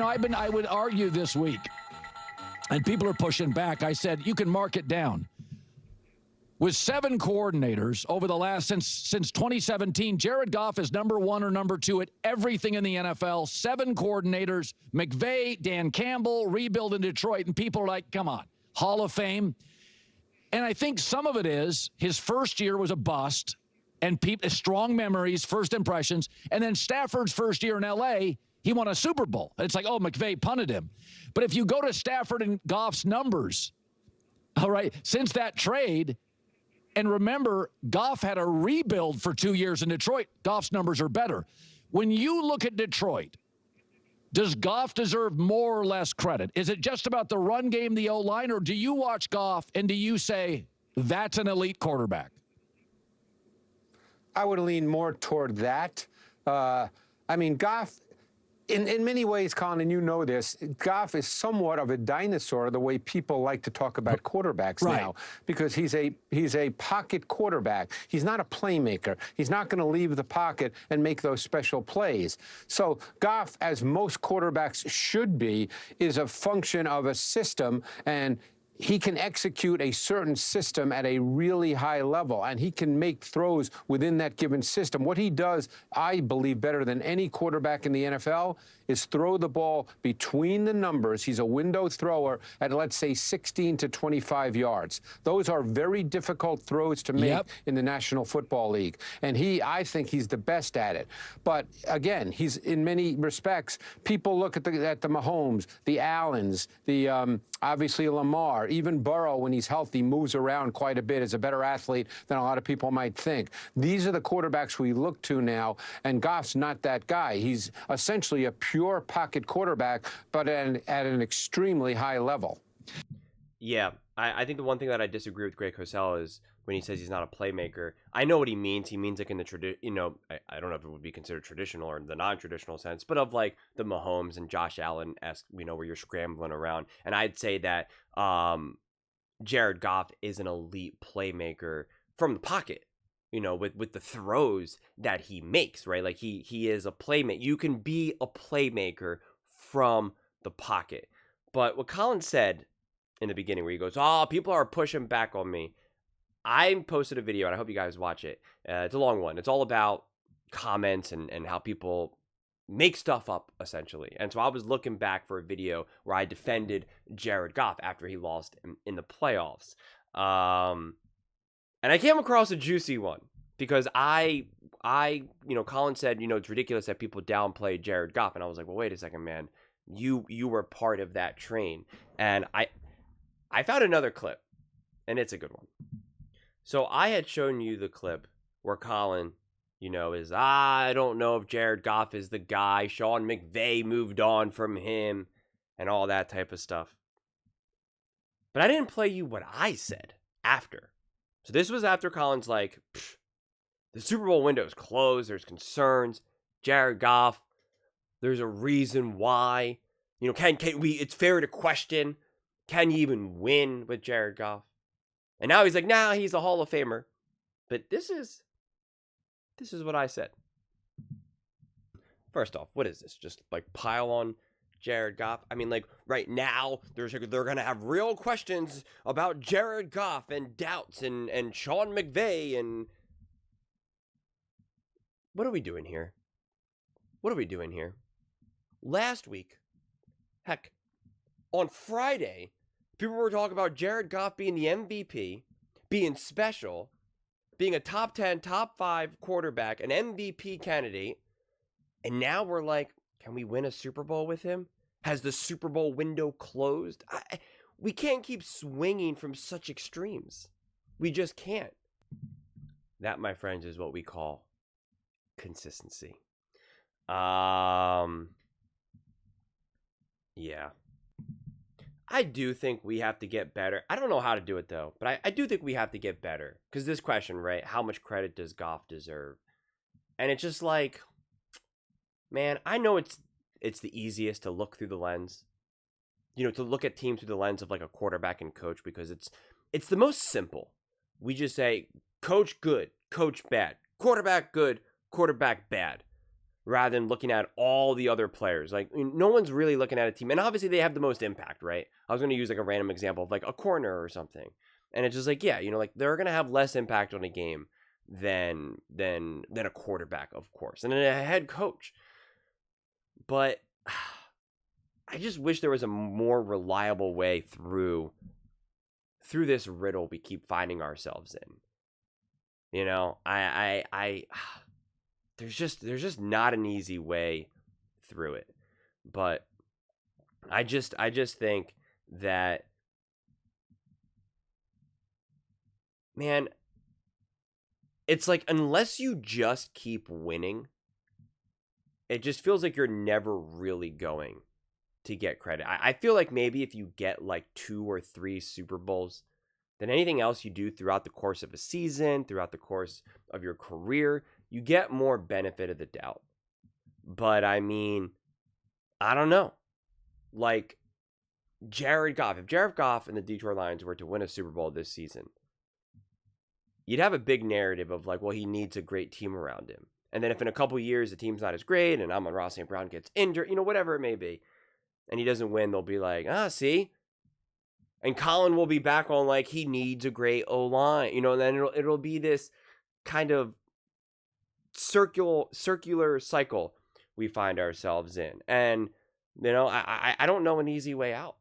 I would argue this week, and people are pushing back. I said, you can mark it down. With 7 coordinators over the last, since 2017, Jared Goff is number 1 or number 2 at everything in the NFL. 7 coordinators, McVay, Dan Campbell, rebuild in Detroit, and people are like, come on, Hall of Fame. And I think some of it is his first year was a bust, and strong memories, first impressions, and then Stafford's first year in L.A., he won a Super Bowl. It's like, oh, McVay punted him. But if you go to Stafford and Goff's numbers, all right, since that trade, and remember, Goff had a rebuild for 2 years in Detroit. Goff's numbers are better. When you look at Detroit, does Goff deserve more or less credit? Is it just about the run game, the O-line, or do you watch Goff and do you say, that's an elite quarterback? I would lean more toward that. Goff, in many ways, Colin, and you know this, Goff is somewhat of a dinosaur the way people like to talk about quarterbacks now, because he's a pocket quarterback. He's not a playmaker. He's not going to leave the pocket and make those special plays. So Goff, as most quarterbacks should be, is a function of a system, and he can execute a certain system at a really high level, and he can make throws within that given system. What he does, I believe, better than any quarterback in the NFL is throw the ball between the numbers. He's a window thrower at, let's say, 16 to 25 yards. Those are very difficult throws to make in the National Football League, and I think he's the best at it. But again, he's, in many respects, people look at the Mahomes, the Allens, the obviously Lamar, even Burrow, when he's healthy, moves around quite a bit, is a better athlete than a lot of people might think. These are the quarterbacks we look to now, and Goff's not that guy. He's essentially a pure pocket quarterback, but at an extremely high level. Yeah, I think the one thing that I disagree with Greg Cosell is when he says he's not a playmaker. I know what he means. He means like in the I don't know if it would be considered traditional or in the non-traditional sense, but of like the Mahomes and Josh Allen-esque, where you're scrambling around. And I'd say that Jared Goff is an elite playmaker from the pocket, with the throws that he makes, right? Like he is a playmaker. You can be a playmaker from the pocket. But what Colin said in the beginning where he goes, people are pushing back on me. I posted a video, and I hope you guys watch it. It's a long one. It's all about comments and how people make stuff up, essentially. And so I was looking back for a video where I defended Jared Goff after he lost in the playoffs. And I came across a juicy one because Colin said, it's ridiculous that people downplay Jared Goff. And I was like, well, wait a second, man. You were part of that train. And I found another clip, and it's a good one. So I had shown you the clip where Colin, is, I don't know if Jared Goff is the guy. Sean McVay moved on from him and all that type of stuff. But I didn't play you what I said after. So this was after Colin's like, the Super Bowl window is closed. There's concerns. Jared Goff, there's a reason why. It's fair to question, can you even win with Jared Goff? And now he's like, nah, he's a Hall of Famer. But this is what I said. First off, what is this? Just like pile on Jared Goff? I mean, like right now, they're going to have real questions about Jared Goff and doubts and Sean McVay and... What are we doing here? Last week, heck, on Friday, people were talking about Jared Goff being the MVP, being special, being a top 10, top 5 quarterback, an MVP candidate. And now we're like, can we win a Super Bowl with him? Has the Super Bowl window closed? We can't keep swinging from such extremes. We just can't. That, my friends, is what we call consistency. Yeah. I do think we have to get better. I don't know how to do it, though, but I do think we have to get better. Because this question, right, how much credit does Goff deserve? And it's just like, man, I know it's the easiest to look through the lens. To look at teams through the lens of like a quarterback and coach, because it's the most simple. We just say, coach good, coach bad. Quarterback good, quarterback bad. rather than looking at all the other players. Like, no one's really looking at a team. And obviously they have the most impact, right? I was going to use like a random example of like a corner or something. And it's just like, yeah, like they're going to have less impact on a game than a quarterback, of course, and then a head coach. But I just wish there was a more reliable way through this riddle we keep finding ourselves in. There's just not an easy way through it. But I just think that, man, it's like, unless you just keep winning, it just feels like you're never really going to get credit. I feel like maybe if you get like 2 or 3 Super Bowls, then anything else you do throughout the course of a season, throughout the course of your career, you get more benefit of the doubt. But I mean, I don't know. Like, Jared Goff, if Jared Goff and the Detroit Lions were to win a Super Bowl this season, you'd have a big narrative of like, well, he needs a great team around him. And then if in a couple years the team's not as great and Amon-Ra St. Brown gets injured, whatever it may be, and he doesn't win, they'll be like, see? And Colin will be back on like, he needs a great O-line, and then it'll be this kind of circular cycle we find ourselves in. And, I don't know an easy way out.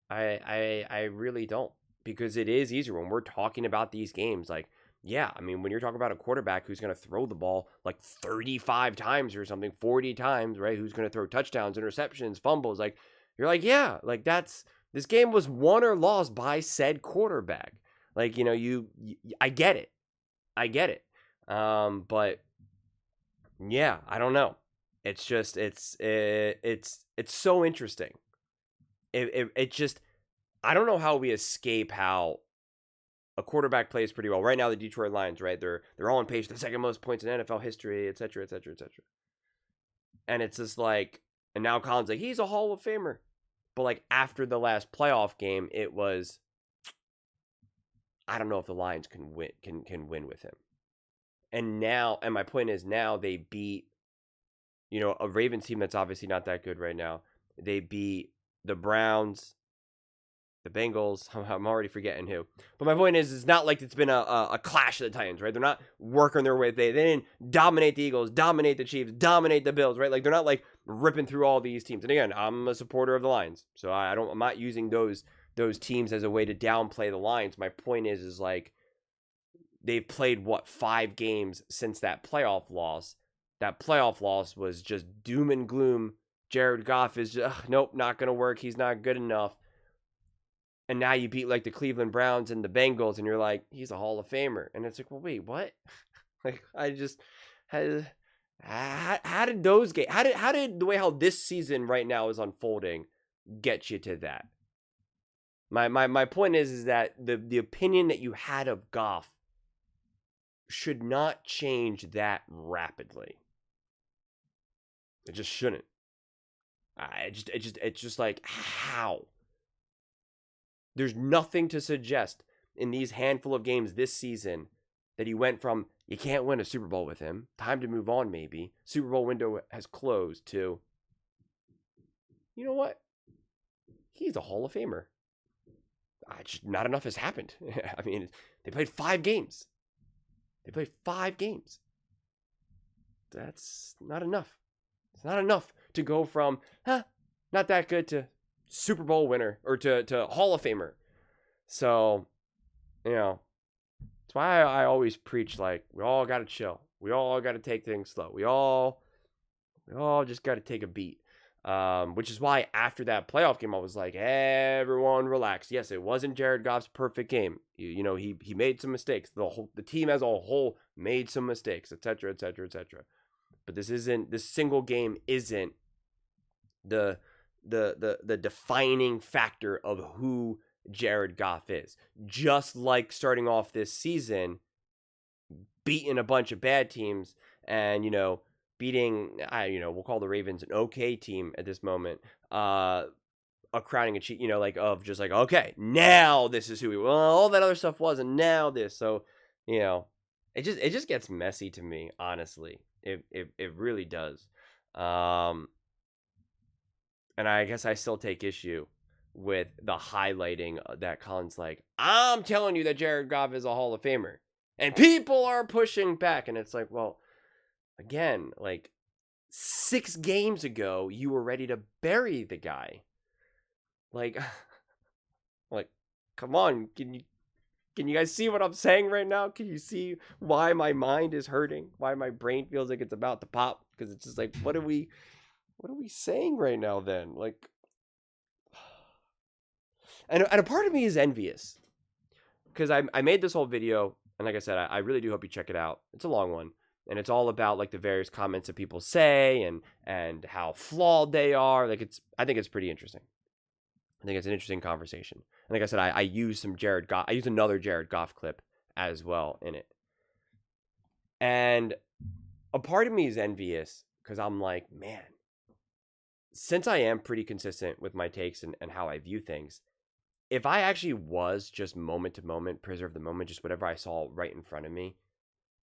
I really don't, because it is easier when we're talking about these games. Like, yeah, I mean, when you're talking about a quarterback who's going to throw the ball like 35 times or something, 40 times, right? Who's going to throw touchdowns, interceptions, fumbles. Like, you're like, yeah, like this game was won or lost by said quarterback. Like, I get it. But yeah, I don't know. It's just, it's so interesting. It just, I don't know how we escape how a quarterback plays pretty well. Right now, the Detroit Lions, right? They're all on pace for the second most points in NFL history, et cetera, et cetera, et cetera. And it's just like, and now Colin's like, he's a Hall of Famer. But like after the last playoff game, it was, I don't know if the Lions can win with him. And my point is, now they beat, a Ravens team that's obviously not that good right now. They beat the Browns, the Bengals. I'm already forgetting who. But my point is, it's not like it's been a clash of the Titans, right? They're not working their way. They didn't dominate the Eagles, dominate the Chiefs, dominate the Bills, right? Like, they're not like ripping through all these teams. And again, I'm a supporter of the Lions, so I'm not using those teams as a way to downplay the Lions. My point is like, they've played 5 games since that playoff loss. That playoff loss was just doom and gloom. Jared Goff is just, nope, not going to work. He's not good enough. And now you beat like the Cleveland Browns and the Bengals, and you're like, he's a Hall of Famer. And it's like, well, wait, what? Like, I just, how did those games, how did the way how this season right now is unfolding get you to that? My point is that the opinion that you had of Goff should not change that rapidly. It just shouldn't. It's just like, how? There's nothing to suggest in these handful of games this season that he went from, you can't win a Super Bowl with him, time to move on maybe, Super Bowl window has closed, to, you know what? He's a Hall of Famer. Not enough has happened. I mean, they played 5 games. That's not enough. It's not enough to go from, not that good, to Super Bowl winner, or to Hall of Famer. So, that's why I always preach, like, we all got to chill. We all got to take things slow. We all just got to take a beat. Which is why after that playoff game, I was like, everyone relax. Yes, it wasn't Jared Goff's perfect game. He made some mistakes. The team as a whole made some mistakes, et cetera, et cetera, et cetera. But this single game isn't the defining factor of who Jared Goff is. Just like starting off this season, beating a bunch of bad teams, and beating, we'll call the Ravens an okay team at this moment, a crowning achievement, of just like, okay, now this is who we, well, all that other stuff wasn't, now this. So, it just gets messy to me, honestly. It really does. And I guess I still take issue with the highlighting that Colin's like, I'm telling you that Jared Goff is a Hall of Famer. And people are pushing back. And it's like, well, again, like 6 games ago, you were ready to bury the guy. Like, come on. Can you guys see what I'm saying right now? Can you see why my mind is hurting? Why my brain feels like it's about to pop? Because it's just like, what are we saying right now then? Like, and a part of me is envious. Because I made this whole video, and like I said, I really do hope you check it out. It's a long one. And it's all about like the various comments that people say and how flawed they are. Like I think it's pretty interesting. I think it's an interesting conversation. And like I said, I use some Jared Goff. I use another Jared Goff clip as well in it. And a part of me is envious because I'm like, man, since I am pretty consistent with my takes and how I view things, if I actually was just moment to moment, preserve the moment, just whatever I saw right in front of me,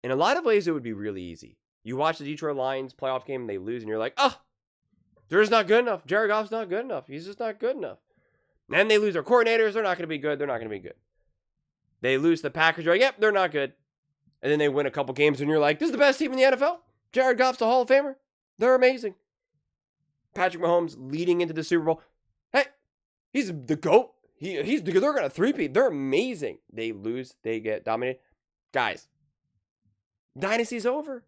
in a lot of ways, it would be really easy. You watch the Detroit Lions playoff game and they lose, and you're like, oh, they're just not good enough. Jared Goff's not good enough. He's just not good enough. And then they lose their coordinators. They're not going to be good. They're not going to be good. They lose the Packers. You're like, yep, they're not good. And then they win a couple games, and you're like, this is the best team in the NFL. Jared Goff's a Hall of Famer. They're amazing. Patrick Mahomes leading into the Super Bowl. Hey, he's the GOAT. They're going to three-peat. They're amazing. They lose. They get dominated. Guys, dynasty's over.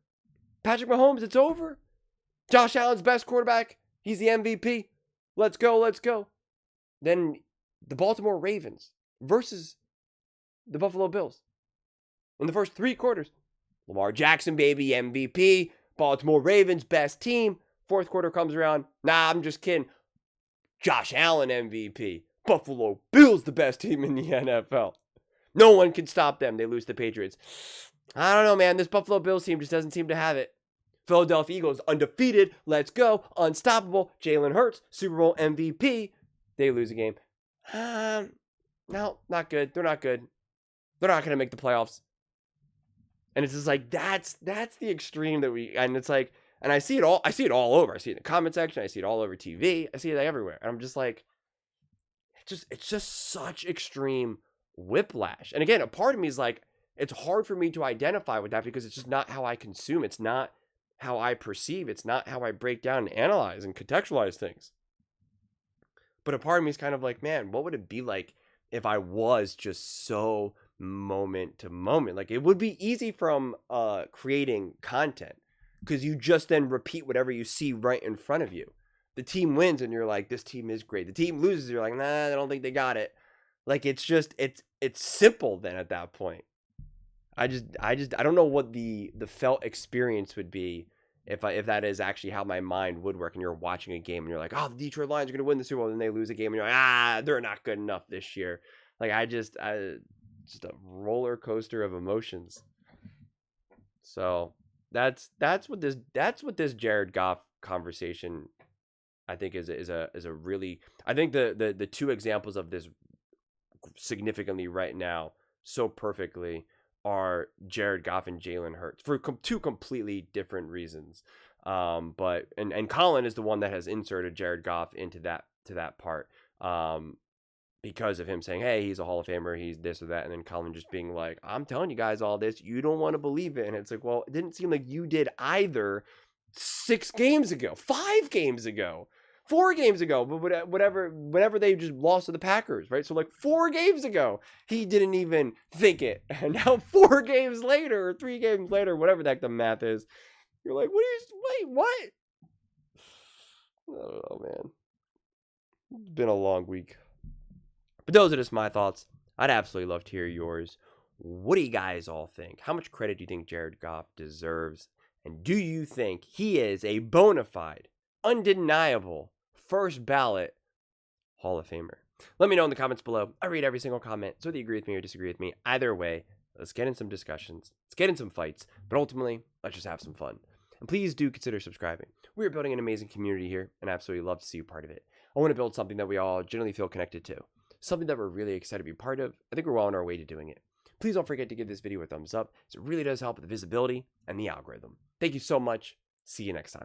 Patrick Mahomes, it's over. Josh Allen's best quarterback. He's the MVP. Let's go, let's go. Then the Baltimore Ravens versus the Buffalo Bills. In the first 3 quarters, Lamar Jackson, baby, MVP. Baltimore Ravens, best team. 4th quarter comes around. Nah, I'm just kidding. Josh Allen, MVP. Buffalo Bills, the best team in the NFL. No one can stop them. They lose to the Patriots. I don't know, man. This Buffalo Bills team just doesn't seem to have it. Philadelphia Eagles, undefeated. Let's go. Unstoppable. Jalen Hurts, Super Bowl MVP. They lose a game. No, not good. They're not good. They're not going to make the playoffs. And it's just like, that's the extreme that and it's like, and I see it all over. I see it in the comment section. I see it all over TV. I see it everywhere. And I'm just like, it's just such extreme whiplash. And again, a part of me is like, it's hard for me to identify with that because it's just not how I consume. It's not how I perceive. It's not how I break down and analyze and contextualize things. But a part of me is kind of like, man, what would it be like if I was just so moment to moment? Like, it would be easy from creating content because you just then repeat whatever you see right in front of you. The team wins and you're like, this team is great. The team loses, you're like, nah, I don't think they got it. Like, it's simple then at that point. I don't know what the felt experience would be if that is actually how my mind would work and you're watching a game and you're like, oh, the Detroit Lions are going to win the Super Bowl, and then they lose a game and you're like, they're not good enough this year. Like, just a roller coaster of emotions. So that's what this Jared Goff conversation, I think is a really, I think the 2 examples of this significantly right now so perfectly are Jared Goff and Jalen Hurts for 2 completely different reasons. But Colin is the one that has inserted Jared Goff into that part because of him saying, hey, he's a Hall of Famer, he's this or that, and then Colin just being like, I'm telling you guys all this, you don't want to believe it. And it's like, well, it didn't seem like you did either 6 games ago, 5 games ago, 4 games ago, but whenever they just lost to the Packers, right? So like 4 games ago, he didn't even think it. And now 4 games later, or 3 games later, whatever the heck the math is, you're like, wait, what? I don't know, man. It's been a long week. But those are just my thoughts. I'd absolutely love to hear yours. What do you guys all think? How much credit do you think Jared Goff deserves? And do you think he is a bona fide, undeniable, first ballot Hall of Famer? Let me know in the comments below. I read every single comment, so whether you agree with me or disagree with me, either way, let's get in some discussions. Let's get in some fights. But ultimately, let's just have some fun. And please do consider subscribing. We are building an amazing community here, and I absolutely love to see you part of it. I want to build something that we all generally feel connected to. Something that we're really excited to be part of. I think we're well on our way to doing it. Please don't forget to give this video a thumbs up, as it really does help with the visibility and the algorithm. Thank you so much. See you next time.